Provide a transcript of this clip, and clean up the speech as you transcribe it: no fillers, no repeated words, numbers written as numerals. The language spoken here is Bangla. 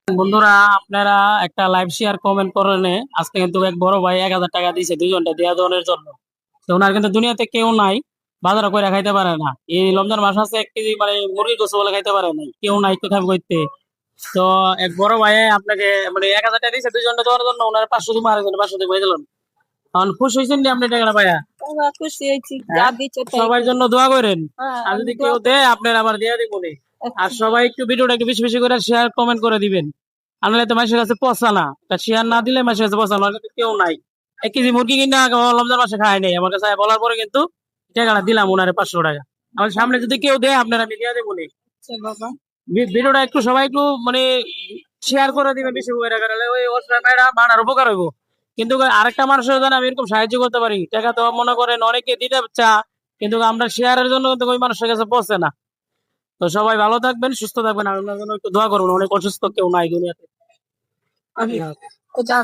বন্ধুরা, আপনারা একটা লাইভ শেয়ার কমেন্ট করেন। আজকে কিন্তু এক বড় ভাই 1,000 টাকা দিয়েছে 2 জনটা দেয়া দনের জন্য। তো ওনার কিন্তু দুনিয়াতে কেউ নাই, বাজার করে খাইতে পারে না। এই রমজান মাস আছে 1 কেজি মানে মুরগি গোছ বলে খাইতে পারে নাই, কেউ নাই কোথাও করতে। তো এক বড় ভাই আপনাকে মানে 1,000 টাকা দিয়েছে 2 জনটা দেওয়ার জন্য, ওনার 500 দিব, আরেকজন 500 দিব দিলেন। কারণ খুশি হয়েছেন যে আপনি টাকাটা পাইয়া। খুশি হয়েছি, যা হ্যাঁ, দিচ্ছে তাই সবার খুশি। জন্য দোয়া করেন। আর আমি যদি দোয়া কেউ করি। দেয় আপনার আবার দিয়ে দিব। আর আচ্ছা, সবাই একটু ভিডিওটা একটু বেশি বেশি করে শেয়ার কমেন্ট করে দিবেন। আনলে তো মানুষের কাছে পচা না, তা শেয়ার না দিলে মানুষের কাছে পচা না। আমার কাছে কেউ নাই, 1 কেজি মুরগি কিনা রমজান মাসে খায় নাই। আমার কাছে বলার পরে কিন্তু টাকাটা দিলাম ওনারে 500 টাকা। আমার সামনে যদি কেউ দেয় আপনারা আমি দিয়ে দেবো নি। আচ্ছা বাবা। ভিডিওটা একটু সবাই একটু মানে শেয়ার করে দিবেন বেশি করে, কারণ ওই অসহায় ভাইরা বাড়ার উপকার হইব। কিন্তু আরেকটা মানুষের জন্য আমি এরকম সাহায্য করতে পারি, টাকা তো মনে করেন অনেকে দিতে চা, কিন্তু আমরা শেয়ারের জন্য কিন্তু ওই মানুষের কাছে পৌঁছে না। তো সবাই ভালো থাকবেন, সুস্থ থাকবেন, আর ওনার জন্য একটু দোয়া করবেন। অনেক অসুস্থ কেউ নাই দুনিয়াতে। আমি যা